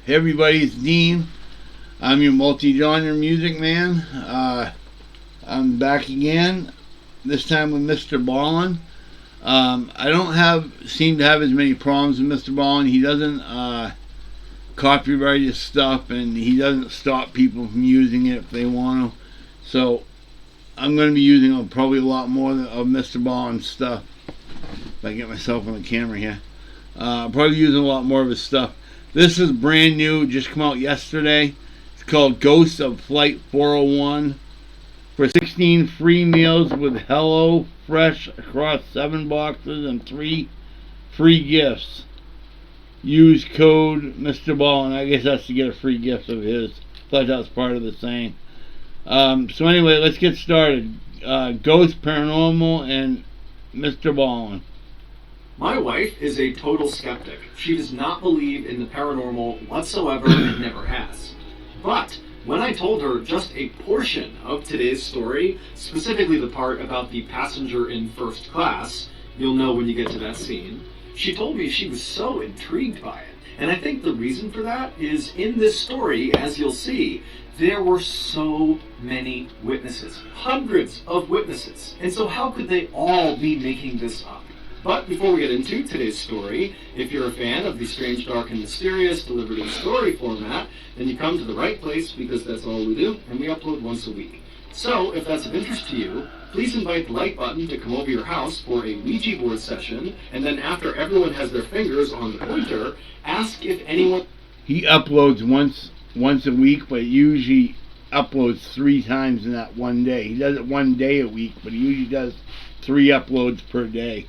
Hey everybody, it's Dean. I'm your multi-genre music man. I'm back again, this time with Mr. Ballen. I don't seem to have as many problems with Mr. Ballen. He doesn't copyright his stuff, and he doesn't stop people from using it if they want to. So I'm going to be using probably a lot more of Mr. Ballen's stuff. If I get myself on the camera here, probably using a lot more of his stuff. This is brand new, just come out yesterday. It's called Ghost of Flight 401. For 16 free meals with Hello Fresh across 7 boxes and 3 free gifts. Use code Mr. Ballen. I guess that's to get a free gift of his. Thought that was part of the same. So anyway, let's get started. Ghost, Paranormal, and Mr. Ballen. My wife is a total skeptic. She does not believe in the paranormal whatsoever and never has. But when I told her just a portion of today's story, specifically the part about the passenger in first class, you'll know when you get to that scene, she told me she was so intrigued by it. And I think the reason for that is in this story, as you'll see, there were so many witnesses, hundreds of witnesses. And so how could they all be making this up? But before we get into today's story, if you're a fan of the strange, dark, and mysterious delivered in story format, then you come to the right place because that's all we do, and we upload once a week. So, if that's of interest to you, please invite the like button to come over your house for a Ouija board session, and then after everyone has their fingers on the pointer, ask if anyone... He uploads once a week, but usually uploads 3 times in that one day. He does it one day a week, but he usually does 3 uploads per day.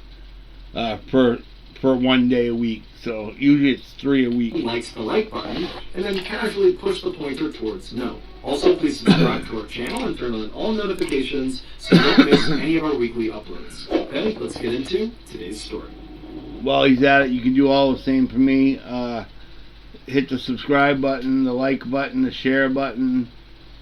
For one day a week, so usually it's 3 a week. Likes the like button, and then casually push the pointer towards no. Also, please subscribe to our channel and turn on all notifications so you don't miss any of our weekly uploads. Okay, let's get into today's story. While he's at it, you can do all the same for me. Hit the subscribe button, the like button, the share button,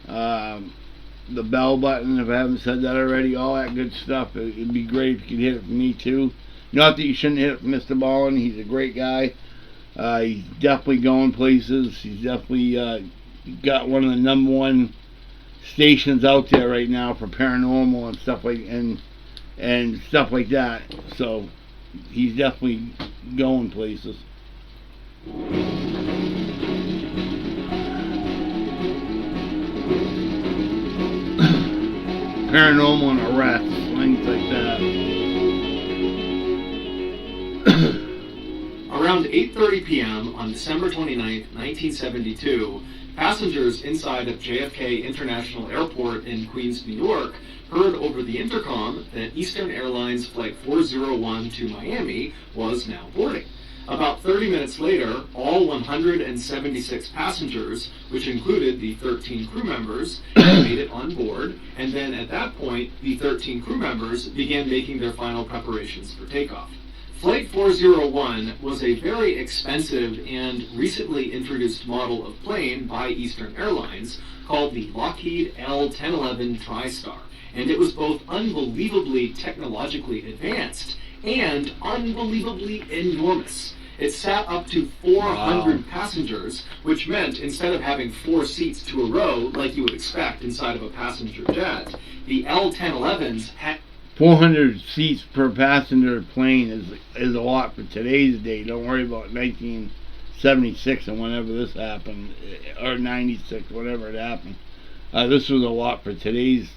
the bell button if I haven't said that already, all that good stuff. It'd be great if you could hit it for me too. Not that you shouldn't hit it for Mr. Ballen. He's a great guy. He's definitely going places. He's definitely got one of the #1 stations out there right now for paranormal and stuff like that. So he's definitely going places. Paranormal and arrests, things like that. Around 8:30 p.m. on December 29, 1972, passengers inside of JFK International Airport in Queens, New York, heard over the intercom that Eastern Airlines Flight 401 to Miami was now boarding. About 30 minutes later, all 176 passengers, which included the 13 crew members, had made it on board, and then at that point, the 13 crew members began making their final preparations for takeoff. Flight 401 was a very expensive and recently introduced model of plane by Eastern Airlines called the Lockheed L-1011 TriStar, and it was both unbelievably technologically advanced and unbelievably enormous. It sat up to 400 passengers, which meant instead of having 4 seats to a row like you would expect inside of a passenger jet, the L-1011s had 400 seats per passenger plane is a lot for today's day. Don't worry about 1976 and whenever this happened, or 96, whatever it happened. This was a lot for today's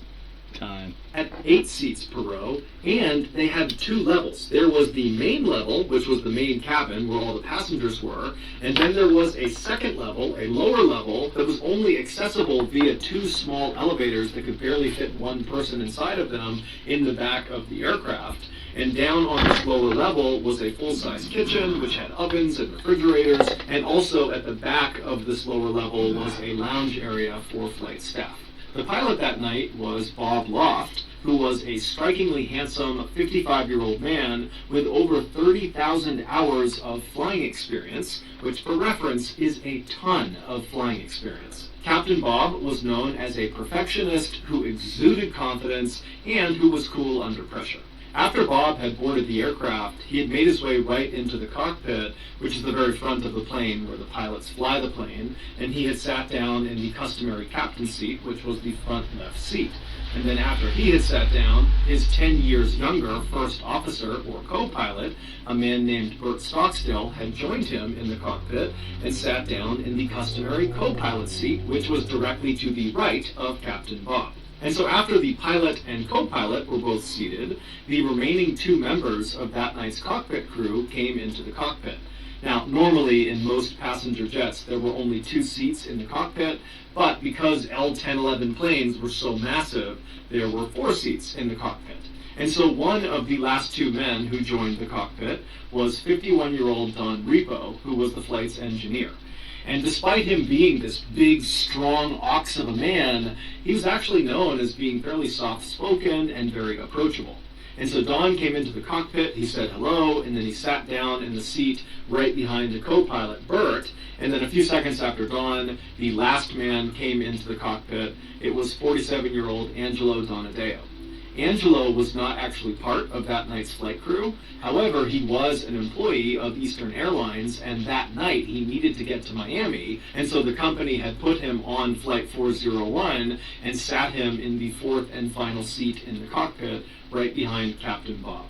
time. At 8 seats per row, and they had 2 levels. There was the main level, which was the main cabin where all the passengers were, and then there was a second level, a lower level, that was only accessible via 2 small elevators that could barely fit 1 person inside of them in the back of the aircraft. And down on this lower level was a full-size kitchen, which had ovens and refrigerators, and also at the back of this lower level was a lounge area for flight staff. The pilot that night was Bob Loft, who was a strikingly handsome 55-year-old man with over 30,000 hours of flying experience, which for reference is a ton of flying experience. Captain Bob was known as a perfectionist who exuded confidence and who was cool under pressure. After Bob had boarded the aircraft, he had made his way right into the cockpit, which is the very front of the plane where the pilots fly the plane, and he had sat down in the customary captain's seat, which was the front left seat. And then after he had sat down, his 10 years younger first officer or co-pilot, a man named Bert Stockstill, had joined him in the cockpit and sat down in the customary co-pilot seat, which was directly to the right of Captain Bob. And so after the pilot and co-pilot were both seated, the remaining two members of that night's cockpit crew came into the cockpit. Now, normally in most passenger jets, there were only 2 seats in the cockpit, but because L-1011 planes were so massive, there were 4 seats in the cockpit. And so one of the last 2 men who joined the cockpit was 51-year-old Don Repo, who was the flight's engineer. And despite him being this big, strong ox of a man, he was actually known as being fairly soft-spoken and very approachable. And so Don came into the cockpit, he said hello, and then he sat down in the seat right behind the co-pilot, Bert. And then a few seconds after Don, the last man came into the cockpit. It was 47-year-old Angelo Donadeo. Angelo was not actually part of that night's flight crew. However, he was an employee of Eastern Airlines, and that night he needed to get to Miami, and so the company had put him on Flight 401 and sat him in the 4th and final seat in the cockpit, right behind Captain Bob.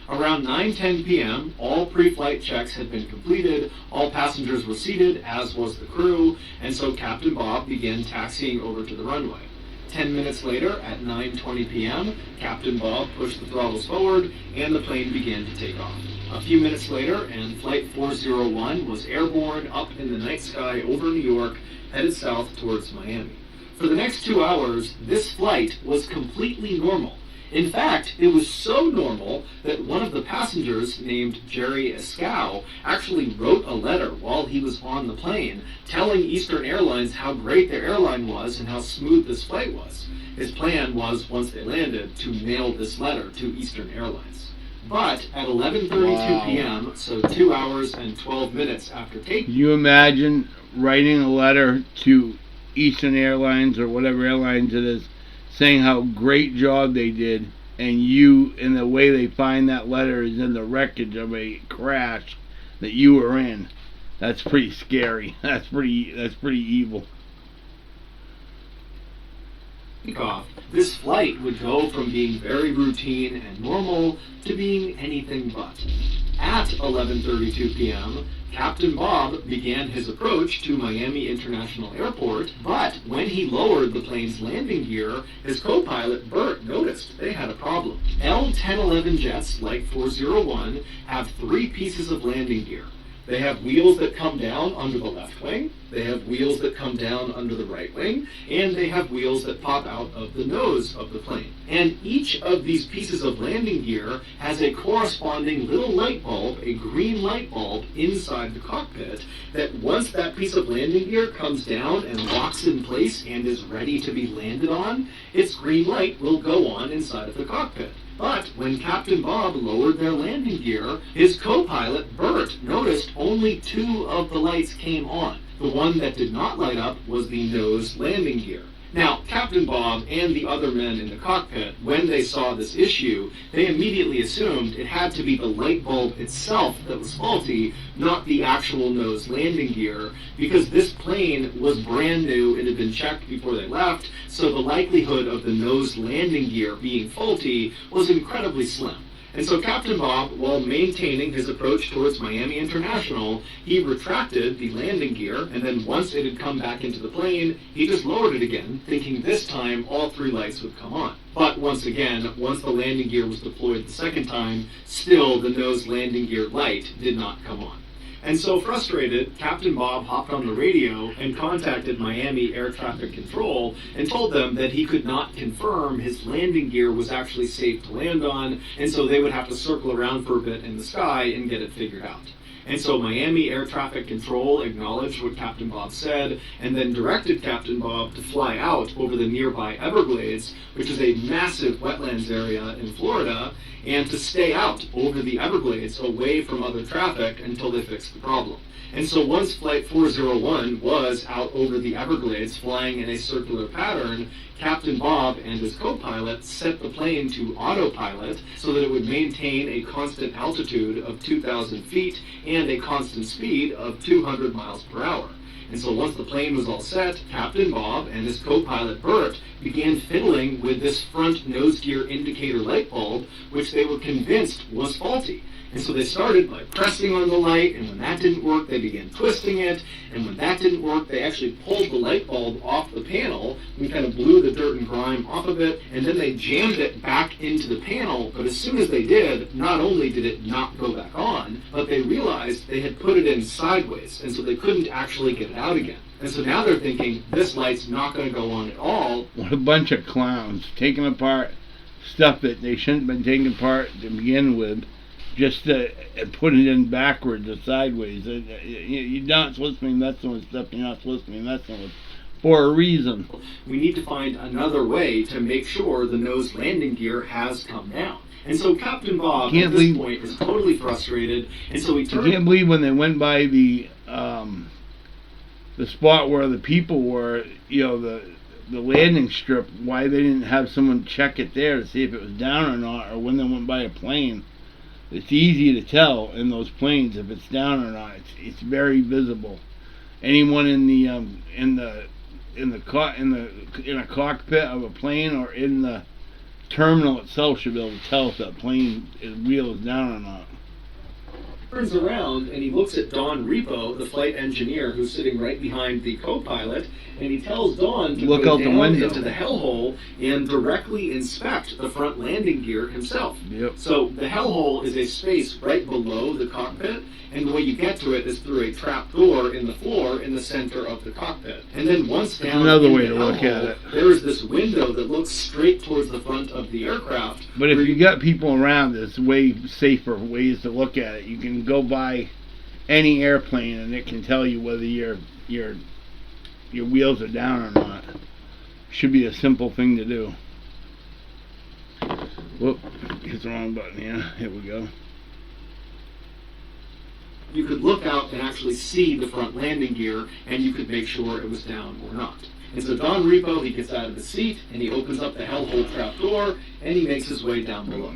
Around 9:10 p.m., all pre-flight checks had been completed, all passengers were seated, as was the crew, and so Captain Bob began taxiing over to the runway. 10 minutes later, at 9:20 p.m., Captain Bob pushed the throttles forward, and the plane began to take off. A few minutes later, and Flight 401 was airborne up in the night sky over New York, headed south towards Miami. For the next 2 hours, this flight was completely normal. In fact, it was so normal that one of the passengers, named Jerry Escow, actually wrote a letter while he was on the plane, telling Eastern Airlines how great their airline was and how smooth this flight was. His plan was, once they landed, to mail this letter to Eastern Airlines. But at 11:32 p.m., so 2 hours and 12 minutes after takeoff... Can you imagine writing a letter to Eastern Airlines or whatever airlines it is, saying how great job they did, and you, in the way they find that letter, is in the wreckage of a crash that you were in? That's pretty scary. That's pretty evil. This flight would go from being very routine and normal to being anything but. At 11:32 p.m., Captain Bob began his approach to Miami International Airport, but when he lowered the plane's landing gear, his co-pilot Bert noticed they had a problem. L-1011 jets, like 401, have 3 pieces of landing gear. They have wheels that come down under the left wing, they have wheels that come down under the right wing, and they have wheels that pop out of the nose of the plane. And each of these pieces of landing gear has a corresponding little light bulb, a green light bulb, inside the cockpit, that once that piece of landing gear comes down and locks in place and is ready to be landed on, its green light will go on inside of the cockpit. But when Captain Bob lowered their landing gear, his co-pilot, Bert, noticed only 2 of the lights came on. The one that did not light up was the nose landing gear. Now, Captain Bob and the other men in the cockpit, when they saw this issue, they immediately assumed it had to be the light bulb itself that was faulty, not the actual nose landing gear, because this plane was brand new, it had been checked before they left, so the likelihood of the nose landing gear being faulty was incredibly slim. And so Captain Bob, while maintaining his approach towards Miami International, he retracted the landing gear, and then once it had come back into the plane, he just lowered it again, thinking this time all 3 lights would come on. But once again, once the landing gear was deployed the second time, still the nose landing gear light did not come on. And so frustrated, Captain Bob hopped on the radio and contacted Miami Air Traffic Control and told them that he could not confirm his landing gear was actually safe to land on, and so they would have to circle around for a bit in the sky and get it figured out. And so Miami Air Traffic Control acknowledged what Captain Bob said and then directed Captain Bob to fly out over the nearby Everglades, which is a massive wetlands area in Florida, and to stay out over the Everglades away from other traffic until they fixed the problem. And so once Flight 401 was out over the Everglades flying in a circular pattern, Captain Bob and his co-pilot set the plane to autopilot so that it would maintain a constant altitude of 2,000 feet and a constant speed of 200 miles per hour. And so once the plane was all set, Captain Bob and his co-pilot Bert began fiddling with this front nose gear indicator light bulb, which they were convinced was faulty. And so they started by pressing on the light, and when that didn't work, they began twisting it, and when that didn't work, they actually pulled the light bulb off the panel. We kind of blew the dirt and grime off of it, and then they jammed it back into the panel, but as soon as they did, not only did it not go back on, but they realized they had put it in sideways, and so they couldn't actually get it out again. And so now they're thinking, this light's not going to go on at all. What a bunch of clowns, taking apart stuff that they shouldn't have been taking apart to begin with, just to put it in backwards or sideways. You're not supposed to be messing with stuff you're not supposed to be messing with for a reason. We need to find another way to make sure the nose landing gear has come down. And so Captain Bob at this point is totally frustrated, and so he turned... I can't believe when they went by the spot where the people were, the landing strip, why they didn't have someone check it there to see if it was down or not, or when they went by a plane. It's easy to tell in those planes if it's down or not. It's very visible. Anyone in a cockpit of a plane or in the terminal itself should be able to tell if that plane wheel is down or not. Turns around and he looks at Don Repo, the flight engineer who's sitting right behind the co-pilot, and he tells Don to look go out down the window into the hellhole and directly inspect the front landing gear himself. Yep. So the hellhole is a space right below the cockpit, and the way you get to it is through a trap door in the floor in the center of the cockpit. And then once down another in way the to look at hellhole, it. there is this window that looks straight towards the front of the aircraft. But if you got people around, there's way safer ways to look at it. You can go by any airplane and it can tell you whether your wheels are down or not. Should be a simple thing to do. Whoop, hit the wrong button here. Here we go. You could look out and actually see the front landing gear, and you could make sure it was down or not. And so Don Repo, he gets out of the seat, and he opens up the hellhole trap door, and he makes his way down below.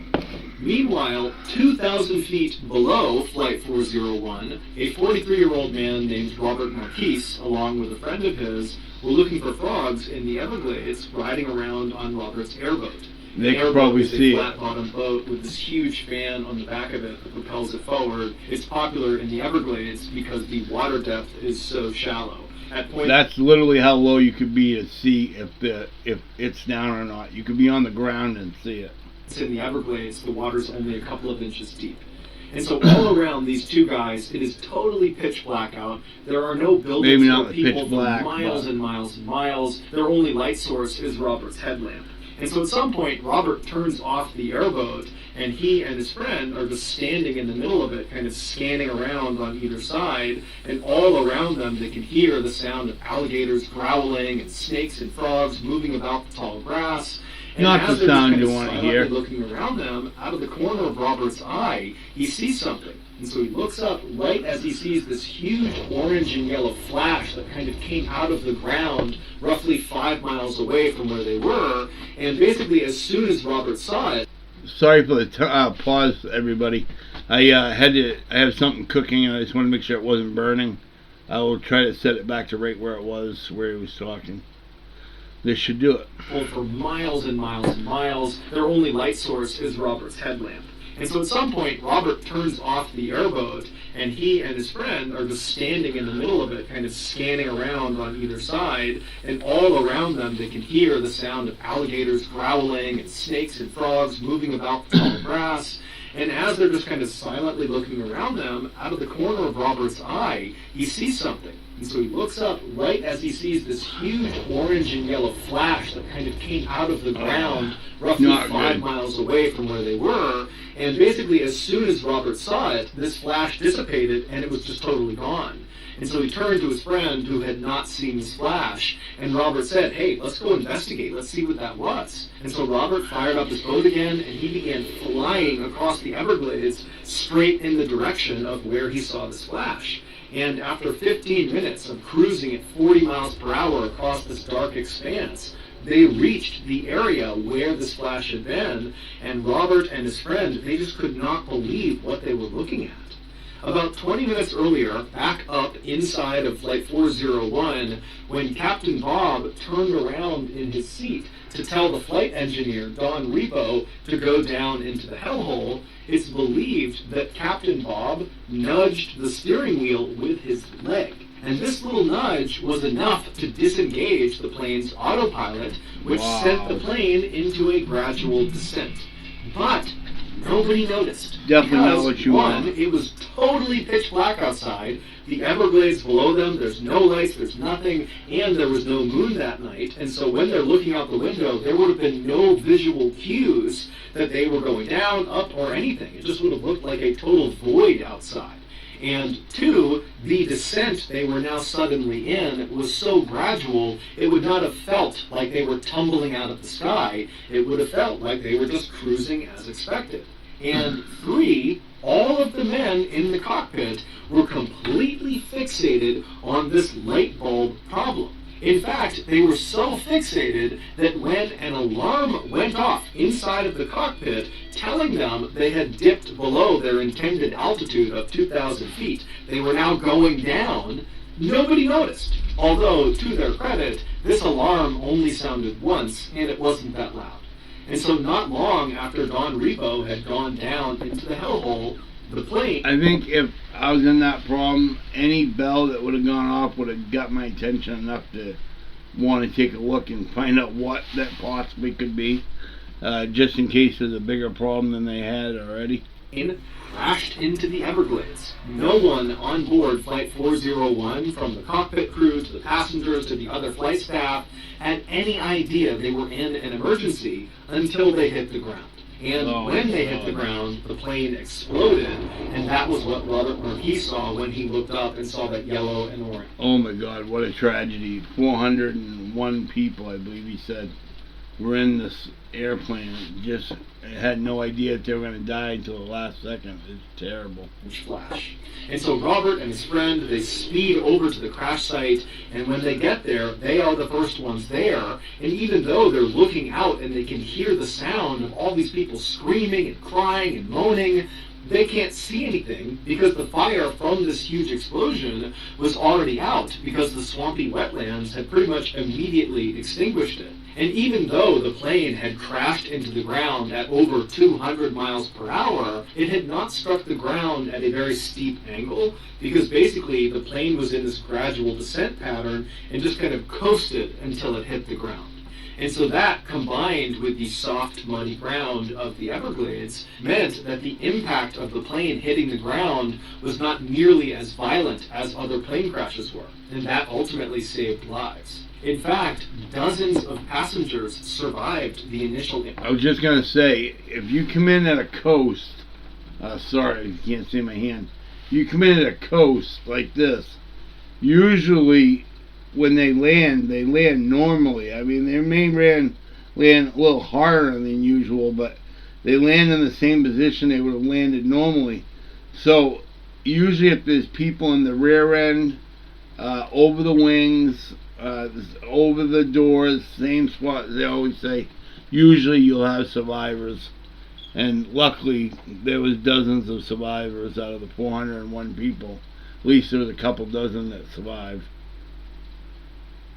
Meanwhile, 2,000 feet below Flight 401, a 43-year-old man named Robert Marquise, along with a friend of his, were looking for frogs in the Everglades, riding around on Robert's airboat. They could probably see it. It's a flat-bottomed boat with this huge fan on the back of it that propels it forward. It's popular in the Everglades because the water depth is so shallow. That's literally how low you could be to see if it's down or not. You could be on the ground and see it. In the Everglades, the water's only a couple of inches deep. And so all around these two guys, it is totally pitch black out. There are no buildings or people for miles and miles and miles. Their only light source is Robert's headlamp. And so at some point, Robert turns off the airboat, and he and his friend are just standing in the middle of it, kind of scanning around on either side, and all around them they can hear the sound of alligators growling and snakes and frogs moving about the tall grass. And not the sound you want to hear. Looking around them, out of the corner of Robert's eye, he sees something. And so he looks up right as he sees this huge orange and yellow flash that kind of came out of the ground roughly 5 miles away from where they were. And basically, as soon as Robert saw it... Sorry for the pause, everybody. I have something cooking, and I just want to make sure it wasn't burning. I will try to set it back to right where it was, where he was talking. This should do it. For miles and miles and miles, their only light source is Robert's headlamp. And so at some point, Robert turns off the airboat, and he and his friend are just standing in the middle of it, kind of scanning around on either side, and all around them they can hear the sound of alligators growling and snakes and frogs moving about the tall grass. And as they're just kind of silently looking around them, out of the corner of Robert's eye, he sees something. And so he looks up right as he sees this huge orange and yellow flash that kind of came out of the ground roughly 5 miles away from where they were. And basically, as soon as Robert saw it, this flash dissipated and it was just totally gone. And so he turned to his friend who had not seen this flash, and Robert said, "Hey, let's go investigate. Let's see what that was." And so Robert fired up his boat again, and he began flying across the Everglades straight in the direction of where he saw this flash. And after 15 minutes of cruising at 40 miles per hour across this dark expanse, they reached the area where this flash had been, and Robert and his friend, they just could not believe what they were looking at. About 20 minutes earlier, back up inside of Flight 401, when Captain Bob turned around in his seat to tell the flight engineer, Don Rebo, to go down into the hellhole, it's believed that Captain Bob nudged the steering wheel with his leg. And this little nudge was enough to disengage the plane's autopilot, which sent the plane into a gradual descent. But nobody noticed. Definitely because, not what you one, want. it was totally pitch black outside. The Everglades below them, there's no lights, there's nothing, and there was no moon that night. And so when they're looking out the window, there would have been no visual cues that they were going down, up, or anything. It just would have looked like a total void outside. And two, the descent they were now suddenly in was so gradual, it would not have felt like they were tumbling out of the sky. It would have felt like they were just cruising as expected. And three, all of the men in the cockpit were completely fixated on this light bulb problem. In fact, they were so fixated that when an alarm went off inside of the cockpit telling them they had dipped below their intended altitude of 2,000 feet, they were now going down, nobody noticed. Although, to their credit, this alarm only sounded once, and it wasn't that loud. And so not long after Don Rebo had gone down into the hellhole, the plane... I think if I was in that problem, any bell that would have gone off would have got my attention enough to want to take a look and find out what that possibly could be, just in case there's a bigger problem than they had already. Crashed into the Everglades. No one on board Flight 401, from the cockpit crew to the passengers to the other flight staff, had any idea they were in an emergency until they hit the ground. And when they hit the ground, the plane exploded, and that was what Robert Marquis saw when he looked up and saw that yellow and orange. Oh my God, what a tragedy. 401 people, I believe he said, were in this airplane. Just had no idea that they were going to die until the last second. It's terrible. Flash. And so Robert and his friend, they speed over to the crash site, and when they get there, they are the first ones there. And even though they're looking out and they can hear the sound of all these people screaming and crying and moaning, they can't see anything because the fire from this huge explosion was already out because the swampy wetlands had pretty much immediately extinguished it. And even though the plane had crashed into the ground at over 200 miles per hour, it had not struck the ground at a very steep angle because basically the plane was in this gradual descent pattern and just kind of coasted until it hit the ground. And so that, combined with the soft, muddy ground of the Everglades, meant that the impact of the plane hitting the ground was not nearly as violent as other plane crashes were, and that ultimately saved lives. In fact, dozens of passengers survived the initial impact. I was just going to say, if you come in at a coast, sorry, you can't see my hand. You come in at a coast like this, usually when they land normally. I mean, they may land a little harder than usual, but they land in the same position they would have landed normally. So usually if there's people in the rear end, over the wings, over the doors, same spot, they always say, usually you'll have survivors. And luckily there was dozens of survivors out of the 401 people. At least there was a couple dozen that survived.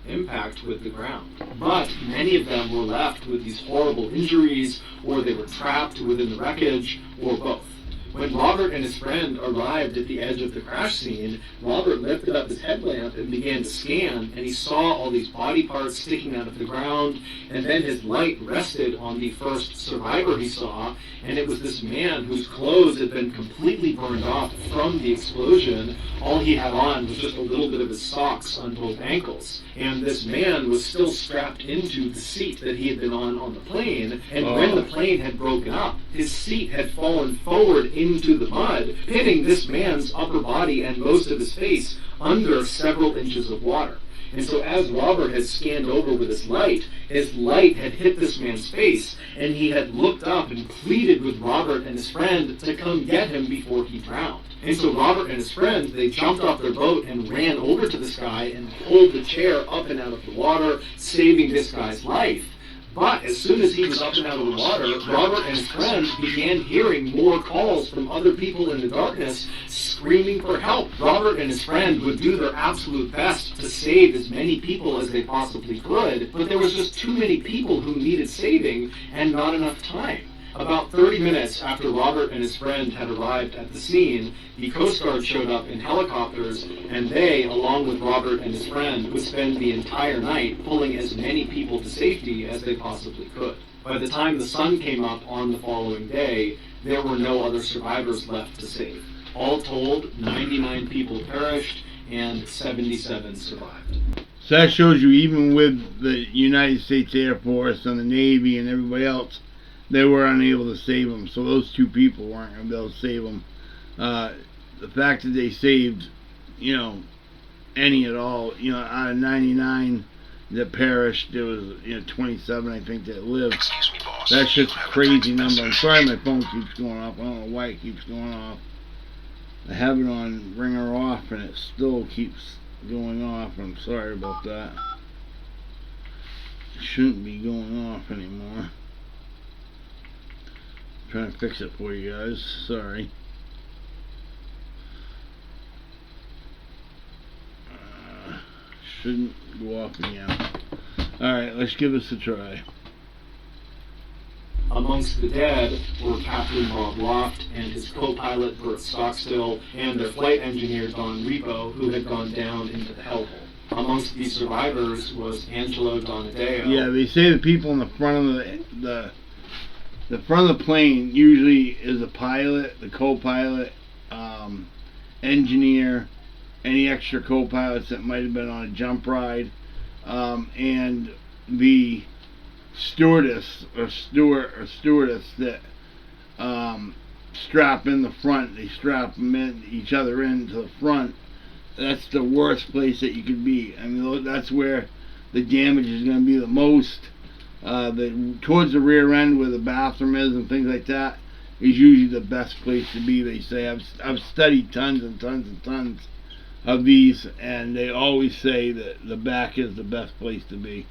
Impact with the ground. But many of them were left with these horrible injuries, or they were trapped within the wreckage, or both. When Robert and his friend arrived at the edge of the crash scene, Robert lifted up his headlamp and began to scan, and he saw all these body parts sticking out of the ground, and then his light rested on the first survivor he saw, and it was this man whose clothes had been completely burned off from the explosion. All he had on was just a little bit of his socks on both ankles, and this man was still strapped into the seat that he had been on the plane, and when the plane had broken up, his seat had fallen forward into the mud, pitting this man's upper body and most of his face under several inches of water. And so as Robert had scanned over with his light had hit this man's face, and he had looked up and pleaded with Robert and his friend to come get him before he drowned. And so Robert and his friend, they jumped off their boat and ran over to this guy and pulled the chair up and out of the water, saving this guy's life. But as soon as he was up and out of the water, Robert and his friend began hearing more calls from other people in the darkness, screaming for help. Robert and his friend would do their absolute best to save as many people as they possibly could, but there was just too many people who needed saving and not enough time. About 30 minutes after Robert and his friend had arrived at the scene, the Coast Guard showed up in helicopters, and they, along with Robert and his friend, would spend the entire night pulling as many people to safety as they possibly could. By the time the sun came up on the following day, there were no other survivors left to save. All told, 99 people perished and 77 survived. So that shows you, even with the United States Air Force and the Navy and everybody else, they were unable to save them. So those two people weren't going to be able to save them. The fact that they saved, any at all, out of 99 that perished, there was, 27, I think, that lived. Excuse me, boss. That's just a crazy number. I'm sorry my phone keeps going off. I don't know why it keeps going off. I have it on ringer off, and it still keeps going off. I'm sorry about that. It shouldn't be going off anymore. Trying to fix it for you guys. Sorry. Shouldn't go off again. Alright, let's give this a try. Amongst the dead were Captain Bob Loft and his co-pilot Bert Stockstill and their flight engineer Don Repo, who had gone down into the hellhole. Amongst the survivors was Angelo Donadeo. Yeah, they say the people in the front of the front of the plane usually is the pilot, the co-pilot, engineer, any extra co-pilots that might have been on a jump ride, and the stewardess or stewardess that strap in the front. They strap them in, each other into the front. That's the worst place that you could be. I mean, that's where the damage is going to be the most. Towards the rear end where the bathroom is and things like that is usually the best place to be. They say I've studied tons and tons and tons of these, and they always say that the back is the best place to be.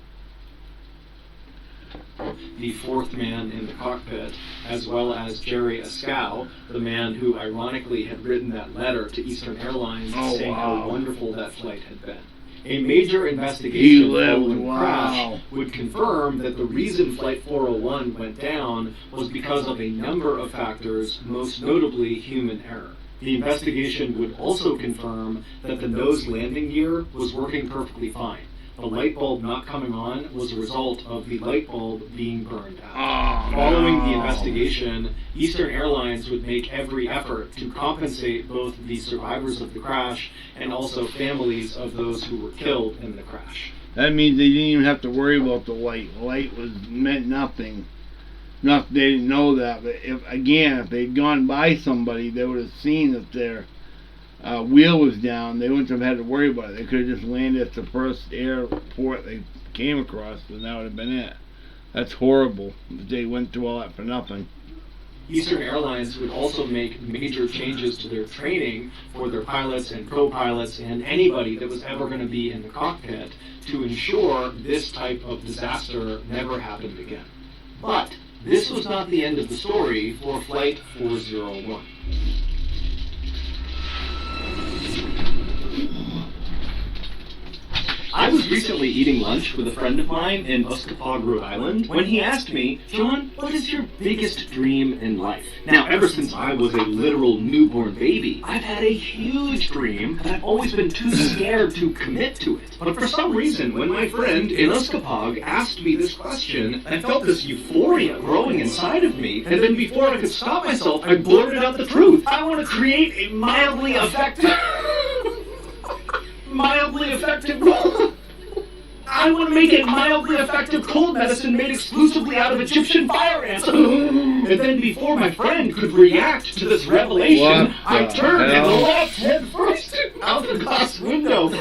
The fourth man in the cockpit, as well as Jerry Ascow, the man who ironically had written that letter to Eastern Airlines saying how wonderful that flight had been. A major investigation following the crash would confirm that the reason Flight 401 went down was because of a number of factors, most notably human error. The investigation would also confirm that the nose landing gear was working perfectly fine. The light bulb not coming on was a result of the light bulb being burned out. Following the investigation, Eastern Airlines would make every effort to compensate both the survivors of the crash and also families of those who were killed in the crash. That means they didn't even have to worry about the light. The light meant nothing. They didn't know that, but if they'd gone by somebody, they would have seen that their wheel was down. They wouldn't have had to worry about it. They could have just landed at the first airport they came across, and that would have been it. That's horrible that they went through all that for nothing. Eastern Airlines would also make major changes to their training for their pilots and co-pilots and anybody that was ever going to be in the cockpit to ensure this type of disaster never happened again. But this was not the end of the story for Flight 401. I was recently eating lunch with a friend of mine in Uskapog, Rhode Island, when he asked me, John, what is your biggest dream in life? Now, ever since I was a literal newborn baby, I've had a huge dream, but I've always been too scared to commit to it. But for some reason, when my friend in Uskapog asked me this question, I felt this euphoria growing inside of me, and then before I could stop myself, I blurted out the truth. I want to create a mildly effective I want to make a mildly effective cold medicine made exclusively out of Egyptian fire ants. And then before my friend could react to this revelation, I turned and leapt head first out the glass window.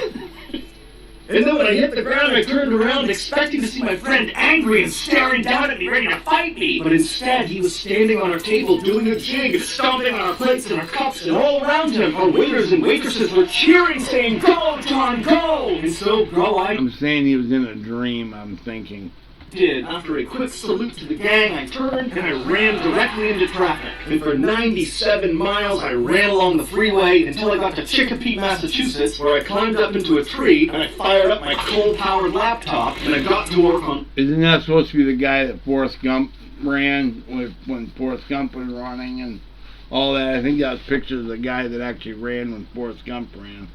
And then when I hit the ground, I turned around expecting to see my friend angry and staring down at me, ready to fight me. But instead, he was standing on our table doing a jig, stomping on our plates and our cups, and all around him, our waiters and waitresses were cheering, saying, "Go, John, go!" And so, I'm saying he was in a dream, I'm thinking. After a quick salute to the gang, I turned and I ran directly into traffic. And for 97 miles, I ran along the freeway until I got to Chicopee, Massachusetts, where I climbed up into a tree and I fired up my coal-powered laptop and I got to work on... Isn't that supposed to be the guy that Forrest Gump ran when Forrest Gump was running and all that? I think that was pictures of the guy that actually ran when Forrest Gump ran.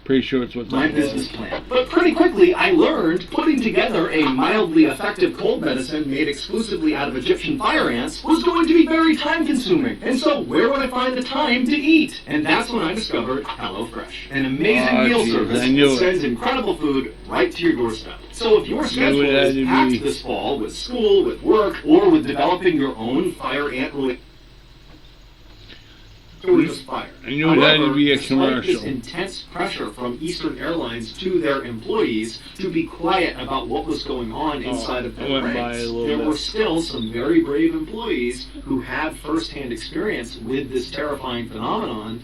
Pretty sure it's what my business plan. But pretty quickly, I learned putting together a mildly effective cold medicine made exclusively out of Egyptian fire ants was going to be very time-consuming. And so, where would I find the time to eat? And that's when I discovered HelloFresh, an amazing meal service that sends incredible food right to your doorstep. So if your schedule is packed this fall with school, with work, or with developing your own fire ant-related... Fire. I knew it had to be a commercial. Despite this intense pressure from Eastern Airlines to their employees to be quiet about what was going on inside of their ranks, there were still some very brave employees who had first-hand experience with this terrifying phenomenon.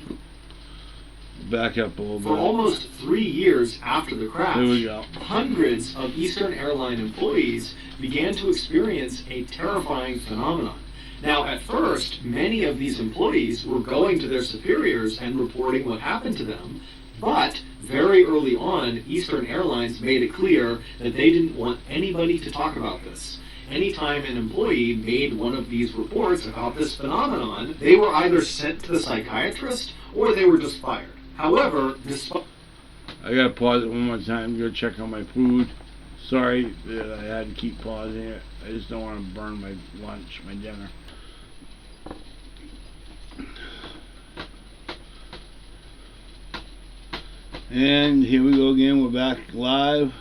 Back up a little bit. For almost 3 years after the crash, there we go. Hundreds of Eastern Airline employees began to experience a terrifying phenomenon. Now, at first, many of these employees were going to their superiors and reporting what happened to them, but very early on, Eastern Airlines made it clear that they didn't want anybody to talk about this. Anytime an employee made one of these reports about this phenomenon, they were either sent to the psychiatrist or they were just fired. However, despite... I gotta pause it one more time, go check on my food. Sorry that I had to keep pausing it. I just don't want to burn my lunch, my dinner. And here we go again, we're back live.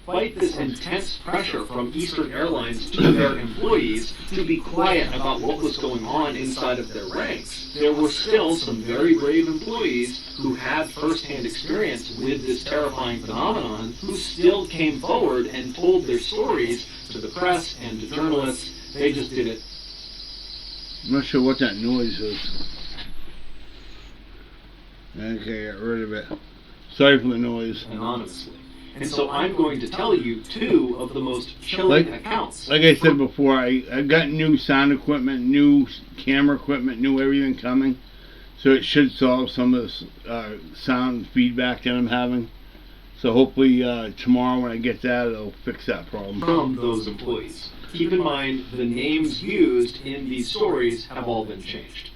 Despite this intense pressure from Eastern Airlines to their employees to be quiet about what was going on inside of their ranks, there were still some very brave employees who had first-hand experience with this terrifying phenomenon who still came forward and told their stories to the press and to journalists. They just did it. I'm not sure what that noise is. Okay, got rid of it. Sorry for the noise. Anonymously. And so I'm going to tell you 2 of the most chilling accounts. Like I said before, I got new sound equipment, new camera equipment, new everything coming. So it should solve some of the sound feedback that I'm having. So hopefully tomorrow when I get that, it'll fix that problem. From those employees. Keep in mind, the names used in these stories have all been changed.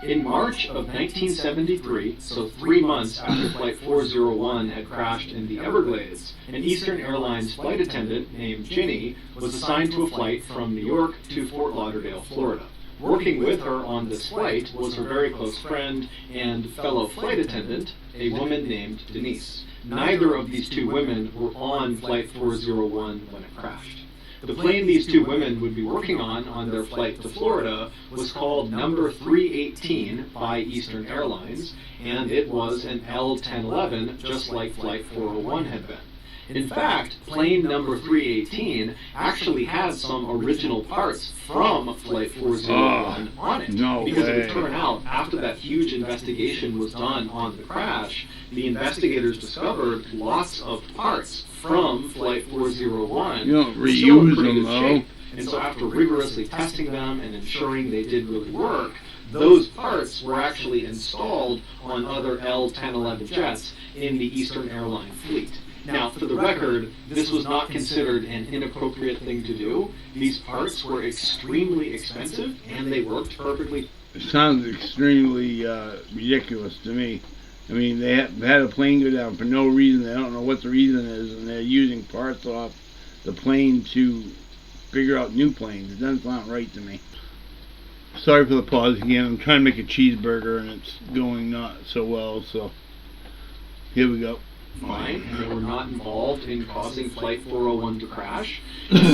In March of 1973, so 3 months after Flight 401 had crashed in the Everglades, an Eastern Airlines flight attendant named Ginny was assigned to a flight from New York to Fort Lauderdale, Florida. Working with her on this flight was her very close friend and fellow flight attendant, a woman named Denise. Neither of these 2 women were on Flight 401 when it crashed. The plane these 2 women would be working on their flight to Florida was called number 318 by Eastern Airlines, and it was an L-1011, just like Flight 401 had been. In fact, plane number 318 actually had some original parts from Flight 401 on it. No because way. it would turn out, after that huge investigation was done on the crash, the investigators discovered lots of parts from Flight 401. You don't reuse them, though. And so after rigorously testing them and ensuring they did really work, those parts were actually installed on other L-1011 jets in the Eastern Airline fleet. Now, for the record, this was not considered an inappropriate thing to do. These parts were extremely expensive, and they worked perfectly. It sounds extremely ridiculous to me. I mean, they had a plane go down for no reason. They don't know what the reason is, and they're using parts off the plane to figure out new planes. It doesn't sound right to me. Sorry for the pause again. I'm trying to make a cheeseburger, and it's going not so well, so here we go. Fine, and they were not involved in causing Flight 401 to crash,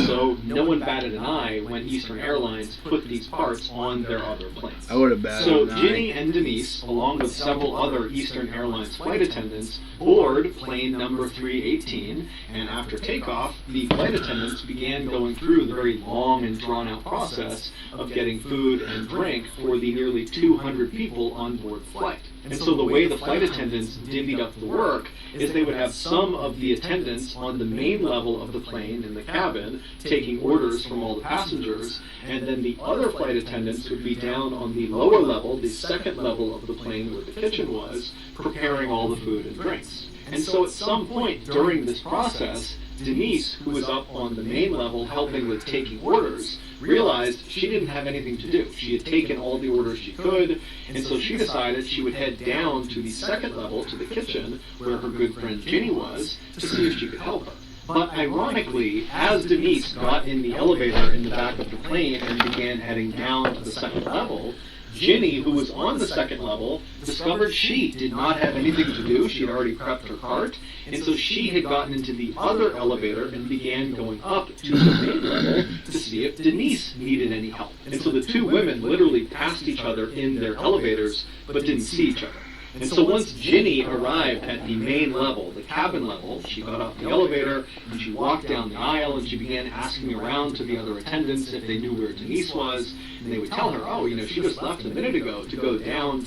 so no one batted an eye when Eastern Airlines put these parts on their other planes. I would have batted So an eye. Ginny and Denise, along with several other Eastern Airlines flight attendants, board plane number 318, and after takeoff, the flight attendants began going through the very long and drawn-out process of getting food and drink for the nearly 200 people on board flight. And so the way the flight attendants divvied up the work is they would have some of the attendants on the main level of the plane in the cabin taking orders from all the passengers, and then the other flight attendants would be down on the lower level, the second level of the plane where the kitchen was, preparing all the food and drinks. And so at some point during this process, Denise, who was up on the main level helping with taking orders, realized she didn't have anything to do. She had taken all the orders she could, and so she decided she would head down to the second level, to the kitchen, where her good friend Ginny was, to see if she could help her. But ironically, as Denise got in the elevator in the back of the plane and began heading down to the second level, Ginny, who was on the second level, discovered she did not have anything to do. She had already prepped her cart, and so she had gotten into the other elevator and began going up to the main level to see if Denise needed any help. And so the two women literally passed each other in their elevators, but didn't see each other. And so once Ginny arrived at the main level, the cabin level, she got off the elevator and she walked down the aisle and she began asking around to the other attendants if they knew where Denise was, and they would tell her, oh, she just left a minute ago to go down.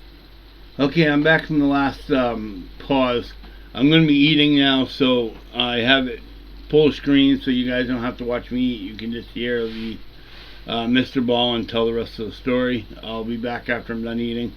Okay, I'm back from the last pause. I'm going to be eating now, so I have it full screen so you guys don't have to watch me eat. You can just hear the Mr. Ballen tell the rest of the story. I'll be back after I'm done eating.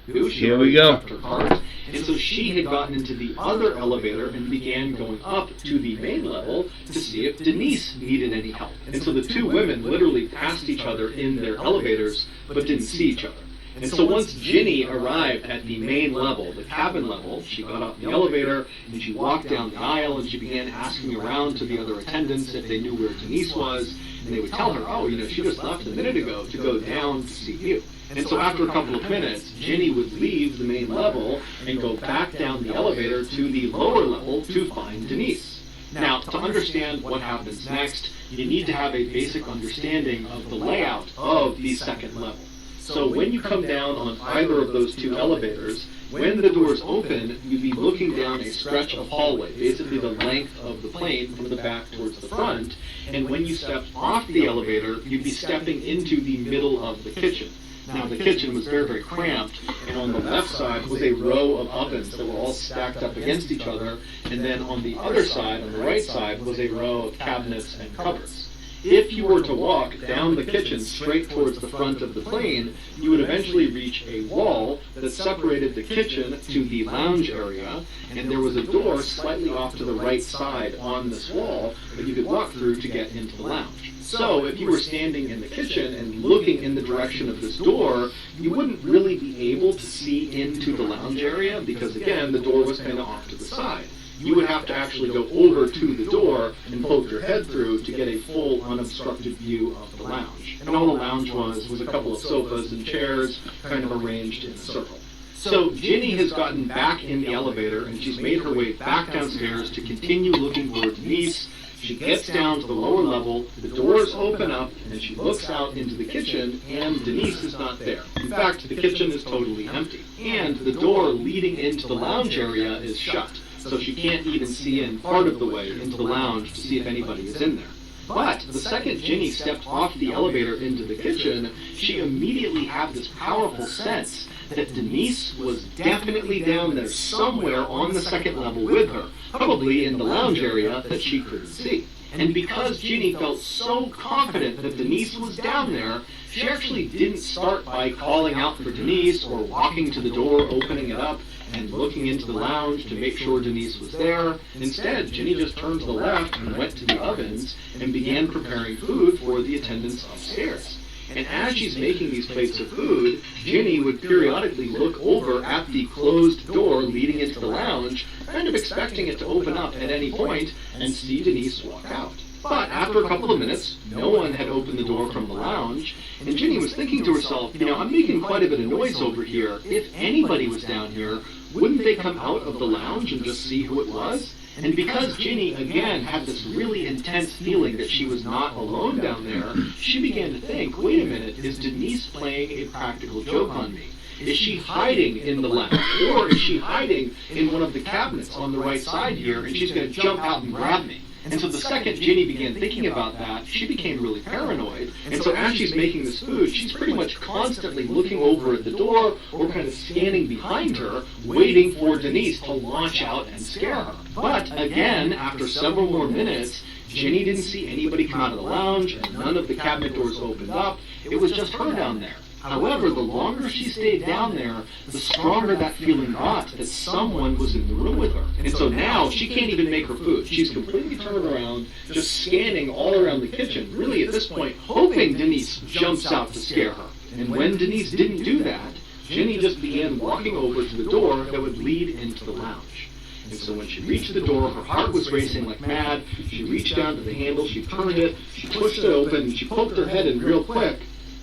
Here we go. Her cart, and so she had gotten into the other elevator and began going up to the main level to see if Denise needed any help. And so the two women literally passed each other in their elevators, but didn't see each other. And so once Ginny arrived at the main level, the cabin level, she got off the elevator and she walked down the aisle and she began asking around to the other attendants if they knew where Denise was, and they would tell her, oh, she just left a minute ago to go down to see you. And so after a couple of minutes, Ginny would leave the main level and go back down the elevator to the lower level to find Denise. Now, to understand what happens next, you need to have a basic understanding of the layout of the second level. So when you come down on either of those two elevators, when the doors open, you'd be looking down a stretch of hallway, basically the length of the plane from the back towards the front, and when you step off the elevator, you'd be stepping into the middle of the kitchen. Now, the kitchen was very, very cramped, and on the left side was a row of ovens that were all stacked up against each other, and then on the other side, on the right side, was a row of cabinets and cupboards. If you were to walk down the kitchen straight towards the front of the plane, you would eventually reach a wall that separated the kitchen to the lounge area, and there was a door slightly off to the right side on this wall that you could walk through to get into the lounge. So if you were standing in the kitchen and looking in the direction of this door, you wouldn't really be able to see into the lounge area because, again, the door was kind of off to the side. You would have to actually go over to the door and poke your head through to get a full unobstructed view of the lounge. And all the lounge was a couple of sofas and chairs kind of arranged in a circle. So Ginny has gotten back in the elevator and she's made her way back downstairs to continue looking for Denise. She gets down to the lower level, the doors open up, and she looks out into the kitchen, and Denise is not there. In fact, the kitchen is totally empty. And the door leading into the lounge area is shut, so she can't even see in part of the way into the lounge to see if anybody is in there. But the second Ginny stepped off the elevator into the kitchen, she immediately had this powerful sense that Denise was definitely down there somewhere on the second level with her, probably in the lounge area that she couldn't see. And because Ginny felt so confident that Denise was down there, she actually didn't start by calling out for Denise or walking to the door, opening it up, and looking into the lounge to make sure Denise was there. Instead, Ginny just turned to the left and went to the ovens and began preparing food for the attendants upstairs. And as she's making these plates of food, Ginny would periodically look over at the closed door leading into the lounge, kind of expecting it to open up at any point and see Denise walk out. But after a couple of minutes, no one had opened the door from the lounge, and Ginny was thinking to herself, I'm making quite a bit of noise over here. If anybody was down here, wouldn't they come out of the lounge and just see who it was? And because Ginny, again, had this really intense feeling that she was not alone down there, she began to think, wait a minute, is Denise playing a practical joke on me? Is she hiding in the lounge? Or is she hiding in one of the cabinets on the right side here, and she's going to jump out and grab me? And so the second Ginny began thinking about that, she became really paranoid. And so as she's making this food, she's pretty much constantly looking over at the door or kind of standing behind her, waiting for Denise to launch out and scare her. But again, after several more minutes, Ginny didn't see anybody come out of the lounge, and none of the cabinet doors opened up. It was just her down there. However, the longer she stayed down there, the stronger that feeling got that someone was in the room with her. And so now she can't even make her food. She's completely turned around, just scanning all around the kitchen, really at this point hoping Denise jumps out to scare her. And when Denise didn't do that, Ginny just began walking over to the door that would lead into the lounge. And so when she reached the door, her heart was racing like mad. She reached down to the handle, she turned it, she pushed it open, and she poked her head in real quick.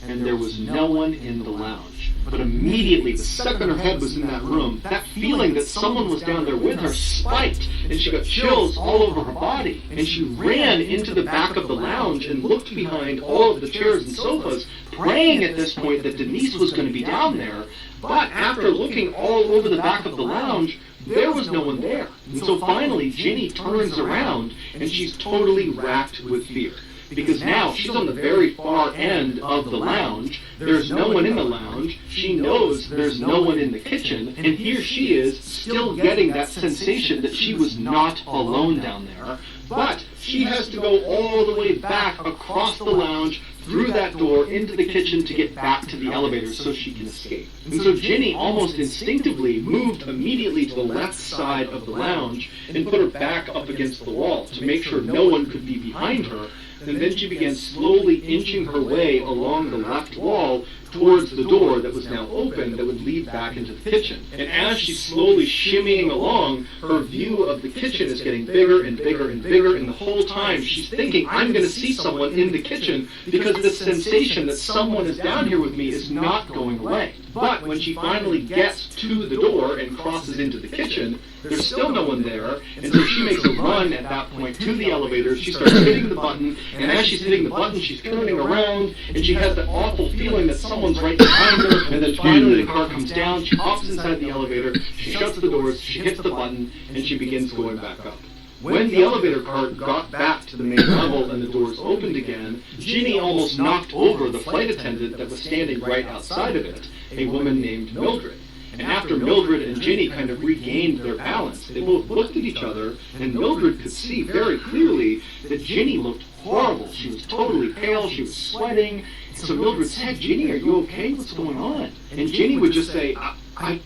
And there was no one in the lounge. But immediately, the second her head was in that room, that feeling that someone was down there with her spiked, and she got chills all over her body. And she ran into the back of the lounge and looked behind all of the chairs and sofas, praying at this point that Denise was going to be down there. But after looking all over the back of the lounge, there was no one there. And so finally, Ginny turns around, and she's totally racked with fear. Because now she's on the very far end of the lounge. There's no one in the lounge. She knows there's no one in the kitchen. And here she is, still getting that sensation that she was not alone down there. But she has to go all the way back across the lounge, through that door, into the kitchen to get back to the elevator so she can escape. And so Ginny almost instinctively moved immediately to the left side of the lounge and put her back up against the wall to make sure no one could be behind her. And then she began slowly inching her way along the left wall towards the door that was now open that would lead back into the kitchen. And as she's slowly shimmying along, her view of the kitchen is getting bigger and bigger and bigger, and the whole time she's thinking, I'm going to see someone in the kitchen because this sensation that someone is down here with me is not going away. But when she finally gets to the door and crosses into the kitchen, there's still no one there, and so she makes a run at that point to the elevator. She starts hitting the button, and as she's hitting the button, she's turning around, and she has that awful feeling that someone's right behind her, and then finally the car comes down, she hops inside the elevator, she shuts the doors, she hits the button, and she begins going back up. When the elevator cart got back to the main level and the doors opened again, Ginny almost knocked over the flight attendant that was standing right outside of it, a woman named Mildred. And after Mildred and Ginny kind of regained their balance, they both looked at each other, and Mildred could see very clearly that Ginny looked horrible. She was totally pale, she was sweating. So Mildred said, Ginny, are you okay? What's going on? And Ginny would just say, I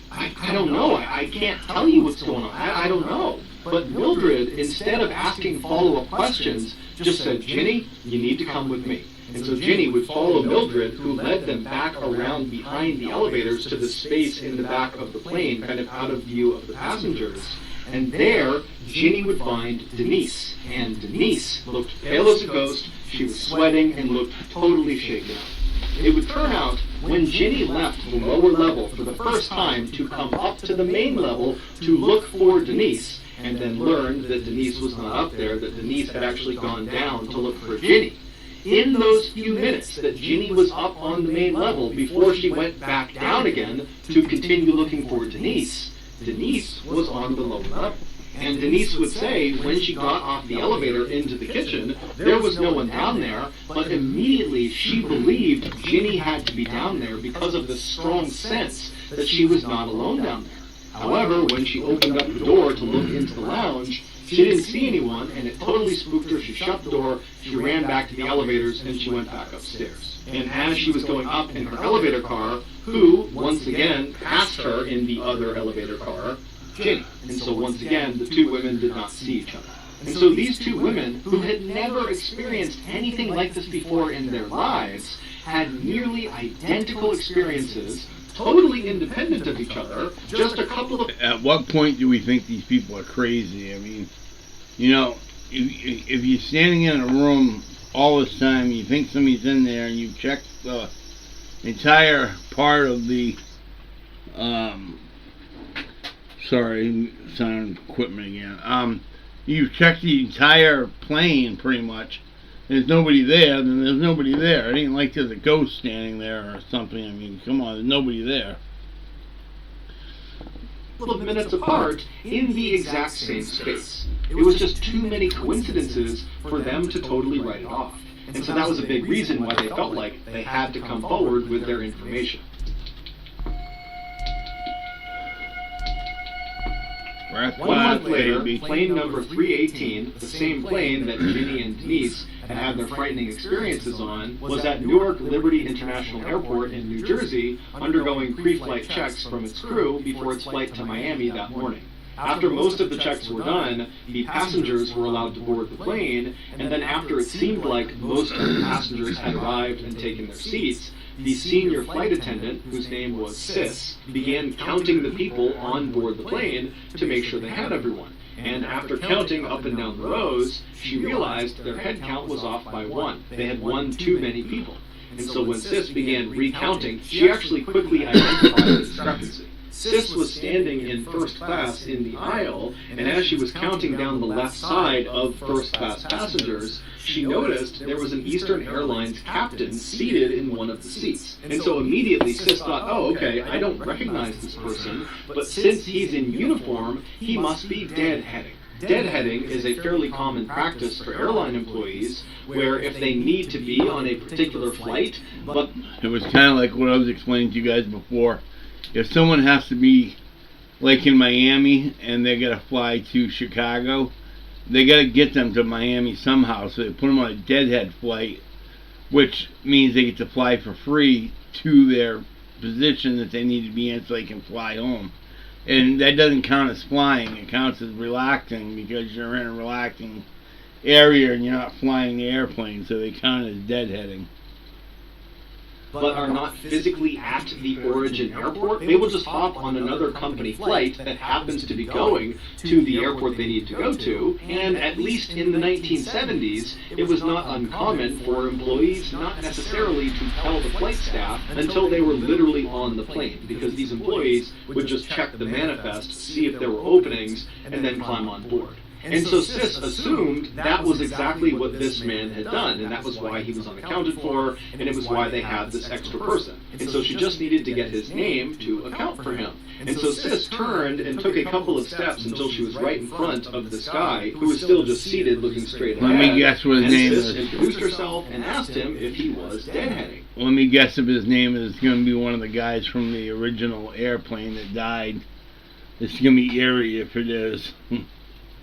don't know. I can't tell you what's going on. I don't know. But Mildred, instead of asking follow-up questions, just said, Ginny, you need to come with me. And so Ginny would follow Mildred, who led them back around behind the elevators to the space in the back of the plane, kind of out of view of the passengers. And there, Ginny would find Denise. And Denise looked pale as a ghost, she was sweating, and looked totally shaken up. It would turn out, when Ginny left the lower level for the first time to come up to the main level to look for Denise, and then learned that Denise was not up there, that Denise had actually gone down to look for Ginny. In those few minutes that Ginny was up on the main level before she went back down again to continue looking for Denise, Denise was on the lower level. And Denise would say, when she got off the elevator into the kitchen, there was no one down there, but immediately she believed Ginny had to be down there because of the strong sense that she was not alone down there. However, when she opened up the door to look into the lounge, she didn't see anyone, and it totally spooked her. She shut the door, she ran back to the elevators, and she went back upstairs. And as she was going up in her elevator car, who, once again, passed her in the other elevator car? Ginny. And so once again, the two women did not see each other. And so these two women, who had never experienced anything like this before in their lives, had nearly identical experiences, totally independent of each other, just a couple of... At what point do we think these people are crazy? I mean, you know, if you're standing in a room all this time, you think somebody's in there, and you check the entire part of the... sorry, sound equipment again. You check the entire plane, pretty much. There's nobody there, then there's nobody there. It ain't like there's a ghost standing there or something. I mean, come on, there's nobody there. Of minutes apart in the exact same space. It was just too many coincidences for them to totally write it off. And so that was a big reason why they felt like they had to come forward with their information. 1 month later, plane number 318, the same plane that Ginny and Denise had had their frightening experiences on, was at Newark Liberty International Airport in New Jersey, undergoing pre-flight checks from its crew before its flight to Miami that morning. After most of the checks were done, the passengers were allowed to board the plane, and then after it seemed like most of the passengers had arrived and taken their seats, the senior flight attendant, whose name was Sis, began counting the people on board the plane to make sure they had everyone. And after counting up and down the rows, she realized their head count was off by one. They had one too many people. And so when Sis began recounting, she actually quickly identified the discrepancy. Sis was standing in first class in the aisle, and as she was counting down the left side of first class passengers, she noticed there was an Eastern Airlines captain seated in one of the seats. And so immediately Sis thought, oh, okay, I don't recognize this person, but since he's in uniform, he must be deadheading. Deadheading is a fairly common practice for airline employees, where if they need to be on a particular flight, but... It was kind of like what I was explaining to you guys before. If someone has to be, like in Miami, and they got to fly to Chicago, they got to get them to Miami somehow, so they put them on a deadhead flight, which means they get to fly for free to their position that they need to be in so they can fly home. And that doesn't count as flying, it counts as relaxing, because you're in a relaxing area and you're not flying the airplane, so they count as deadheading. But are not physically at the origin airport, they will just hop on another company flight that happens to be going to the airport they need to go to, and at least in the 1970s, it was not uncommon for employees not necessarily to tell the flight staff until they were literally on the plane, because these employees would just check the manifest, see if there were openings, and then climb on board. And so Sis assumed that was exactly what this man had done, and that was why he was unaccounted for, and it was why they had this extra person. And so she just needed to get his name to account for him. And so Sis turned and took a couple of steps until she was right in front of this guy, who was still just seated looking straight ahead. Let me guess what his name is. is. Introduced herself and asked him if he was deadheading. Let me guess if his name is going to be one of the guys from the original airplane that died. It's going to be eerie if it is.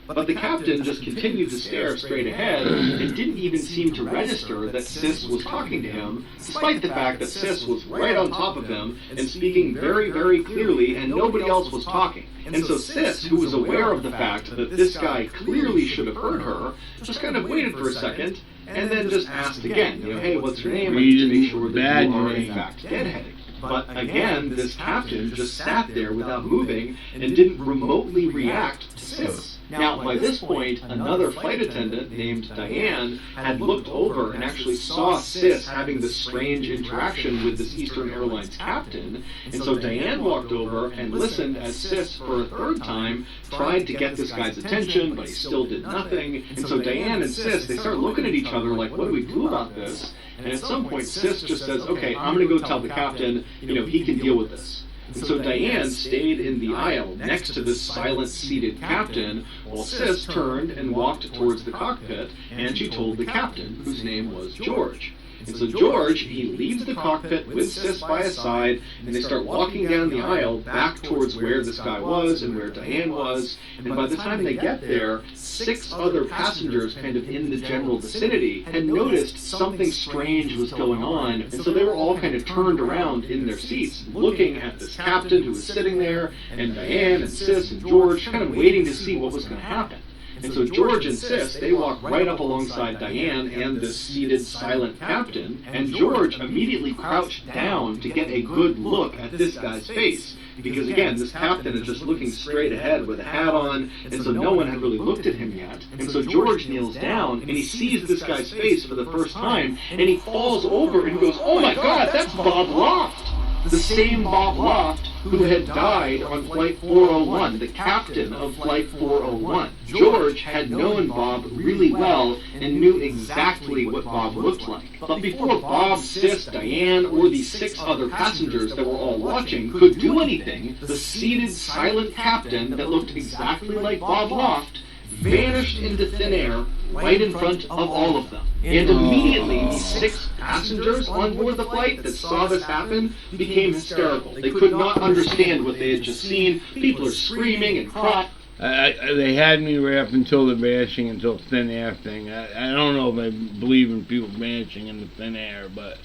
But the captain just continued to stare straight ahead and didn't even seem to register that Sis was talking to him, despite the fact that Sis was right on top of him and speaking very, very clearly, and nobody else was talking. And so Sis, who was aware of the fact that this guy clearly should have heard her, just kind of waited for a second and then just asked again, hey, what's your name? I need to make sure that you are in fact deadheading. But again, this captain just sat there without moving and didn't remotely react to Sis. Now, by this point, another flight attendant named Diane had looked over and actually saw Sis having this strange interaction with this Eastern Airlines captain, and so Diane walked over and listened as Sis, for a third time, tried to get this guy's attention, but he still did nothing, and so Diane and Sis, they start looking at each other like, what do we do about this? And at some point, Sis just says, okay, I'm going to go tell the captain, he can deal with this. And so Diane stayed in the aisle next to this silent seated captain, while Sis turned and walked towards the cockpit, and she told the captain, whose name was George. And so George, he leaves the cockpit with Sis by his side, and they start walking down the aisle back towards where this guy was and where Diane was. And by the time they get there, 6 other passengers kind of in the general vicinity had noticed something strange was going on. And so they were all kind of turned around in their seats, looking at this captain who was sitting there, and Diane and Sis and George, kind of waiting to see what was going to happen. And so George and Sis, they walk right up alongside Diane and this seated silent captain, and George immediately crouched down to get a good look at this guy's face. Because again, this captain is just looking straight ahead with a hat on, and so no one had really looked at him yet. And so George kneels down, and he sees this guy's face for the first time, and he falls over and goes, "Oh my God, that's Bob Loft!" The same Bob Loft who had died on Flight 401, the captain of Flight 401. George had known Bob really well and knew exactly what Bob looked like. But before Bob, Sis, Diane, or the 6 other passengers that were all watching could do anything, the seated, silent captain that looked exactly like Bob Loft vanished into thin air right in front of all of them. And immediately, the 6 passengers on board the flight that saw this happen became hysterical. They could not understand what they had just seen. People are screaming and crying. They had me right up until the vanishing until thin air thing. I don't know if I believe in people vanishing into thin air, but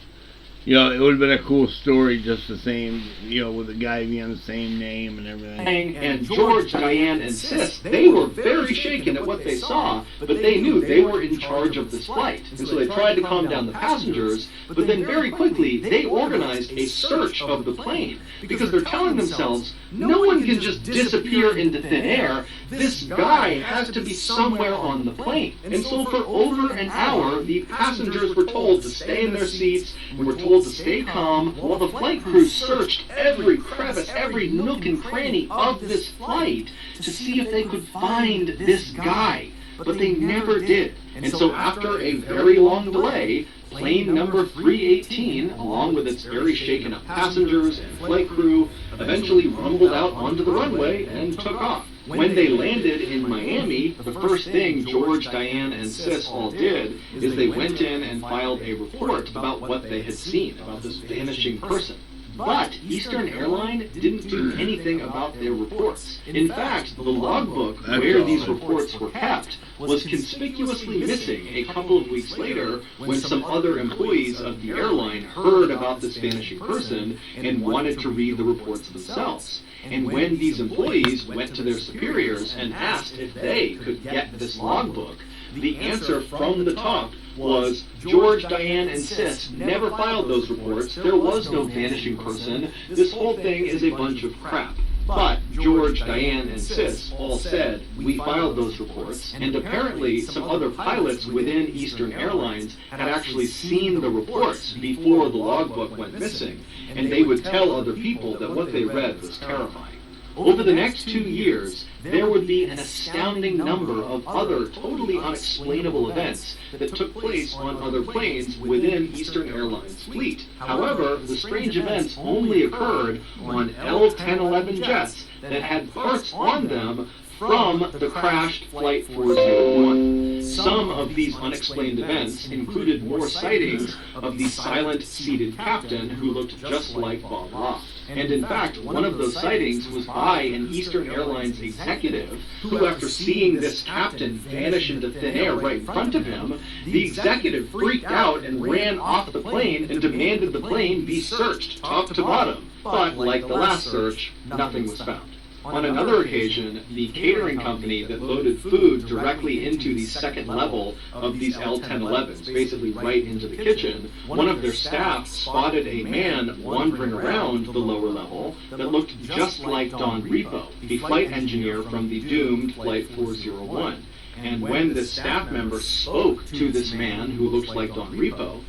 you know, it would have been a cool story just the same, you know, with the guy being the same name and everything. And George, Diane, and Sis, they were very shaken at what they saw, but they knew they were in charge of this flight. And so they tried to calm down the passengers, but then very quickly they organized a search of the plane, because they're telling themselves, no one can just disappear into thin air. This guy has to be somewhere on the plane. And so for over an hour, the passengers were told to stay in their seats and were told to stay calm while the flight crew searched every crevice, every nook and cranny of this flight to see if they could find this guy. But they never did. And so after a very long delay, plane number 318, along with its very shaken up passengers and flight crew, eventually rumbled out onto the runway and took off. When they landed in Miami, the first thing George, Diane, and Sis all did is they went in and filed a report about what they had seen, about this vanishing person. But Eastern Airline didn't do anything about their reports. In fact, the logbook where these reports were kept was conspicuously missing a couple of weeks later when some other employees of the airline heard about this vanishing person and wanted to read the reports themselves. And when these employees went to their superiors and asked if they could get this logbook, the answer from the top was George, Diane, and Sis never filed those reports. There was no vanishing person. This whole thing is a bunch of crap. But George, Diane, and Sis all said, we filed those reports, and apparently some other pilots within Eastern Airlines had actually seen the reports before the logbook went missing, and they would tell other people that what they read was terrifying. Over the next 2 years, there would be an astounding number of other totally unexplainable events that took place on other planes within Eastern Airlines' fleet. However, the strange events only occurred on L-1011 jets that had parts on them from the crashed Flight 401. Some of these unexplained events included more sightings of the silent, seated captain who looked just like Bob Loft. And in fact, one of those sightings was by an Eastern Airlines executive who, after seeing this captain vanish into thin air right in front of him, the executive freaked out and ran off the plane and demanded the plane be searched top to bottom. But like the last search, nothing was found. On another occasion, the catering company that loaded food directly into the second level of these L-1011s, basically right into the kitchen, one of their staff spotted a man wandering around the lower level that looked just like Don Repo, the flight engineer from the doomed Flight 401. And when this staff member spoke to this man who looked like Don Repo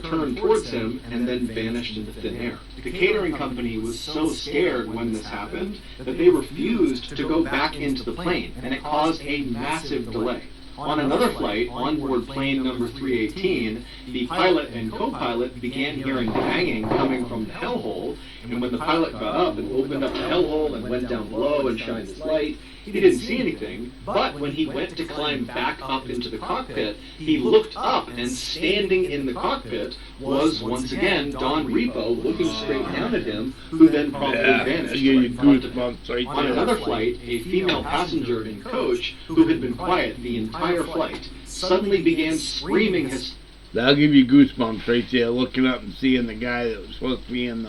turned towards him and then vanished into thin air. The catering company was so scared when this happened that they refused to go back into the plane, and it caused a massive delay. On another flight, on board plane number 318, the pilot and co-pilot began hearing banging coming from the hellhole, and when the pilot got up and opened up the hellhole and went down below and shined his light, he didn't see anything, but when he went to climb back up into the cockpit, he looked up, and standing in the cockpit was once again Don Repo looking straight down at him, who then promptly vanished right in front of him. On another flight, a female passenger and coach, who had been quiet the entire flight, suddenly began screaming his... That'll give you goosebumps right there, looking up and seeing the guy that was supposed to be in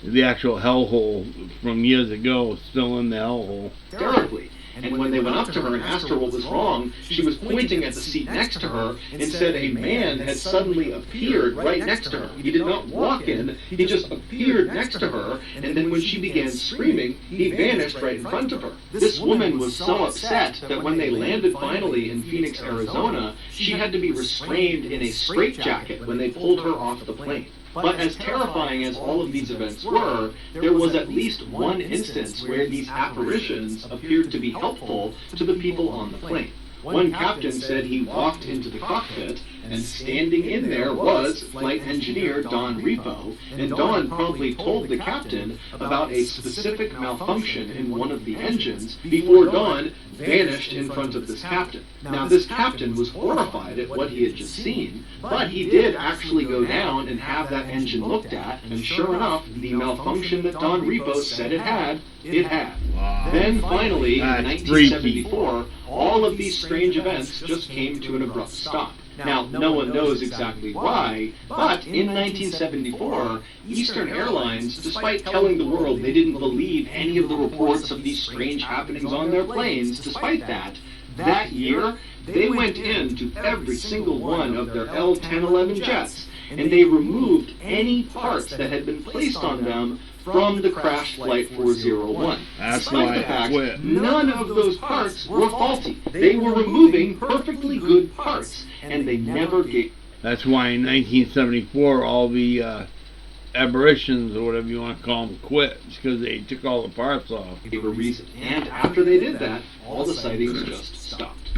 the actual hellhole from years ago, still in the hellhole. Hysterically. And when they went up to her and asked her what was wrong, she was pointing at the seat next to her and said a man had suddenly appeared right next to her. He did not walk in, he just appeared next to her, and then when she began screaming, he vanished right in front of her. This woman was so upset that when they landed finally in Phoenix, Arizona, she had to be restrained in a straitjacket when they pulled her off the plane. But as terrifying as all of these events were, there was at least one instance where these apparitions appeared to be helpful to the people on the plane. One captain said he walked into the cockpit, and standing in there was flight engineer Don Repo, and Don promptly told the captain about a specific malfunction in one of the engines before Don vanished in front of this captain. Now, this captain was horrified at what he had just seen, but he did actually go down and have that engine looked at, and sure enough, the malfunction that Don Repo said it had, it had. Wow. Then finally, in That's 1974, all of these strange events just came to an abrupt stop. Now, no one knows exactly why, but in 1974, Eastern Airlines, despite telling the world they didn't believe any of the reports of these strange happenings on their planes, despite that year, they went into every single one of their L-1011 jets, and they removed any parts that had been placed on them from the crashed Flight 401. That's Despite why the fact, I quit. none of those parts were faulty. They were removing perfectly good parts, and they never gave... That's why in 1974 all the aberrations, or whatever you want to call them, quit. It's because they took all the parts off. Gave a reason. And after they did that, all the sightings just stopped.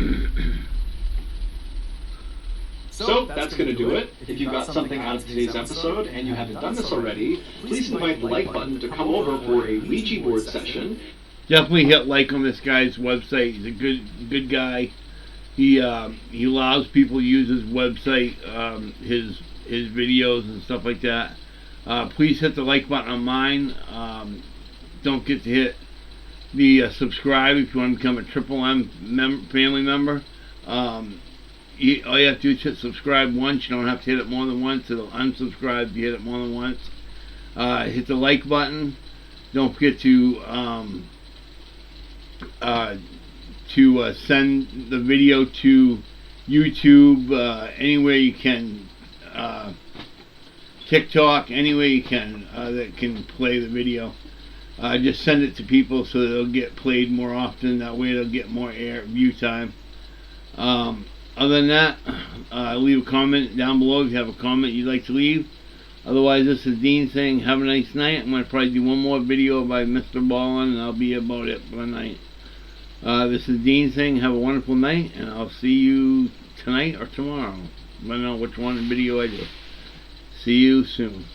So that's going to do it. If you got something out of today's episode and you haven't done this already, please invite the like button to come over for a Ouija board session. Definitely hit like on this guy's website. He's a good guy. He allows people to use his website, his videos and stuff like that. Please hit the like button on mine. Don't forget to hit the subscribe if you want to become a Triple M family member. All you have to do is hit subscribe once. You don't have to hit it more than once. It'll unsubscribe if you hit it more than once. Hit the like button. Don't forget to send the video to YouTube, anywhere you can, TikTok, anywhere you can that can play the video. Just send it to people so that it'll get played more often. That way it'll get more view time. Other than that, leave a comment down below if you have a comment you'd like to leave. Otherwise, this is Dean saying have a nice night. I'm going to probably do one more video by Mr. Ballen, and that'll be about it for the night. This is Dean saying have a wonderful night, and I'll see you tonight or tomorrow. I don't know which one video I do. See you soon.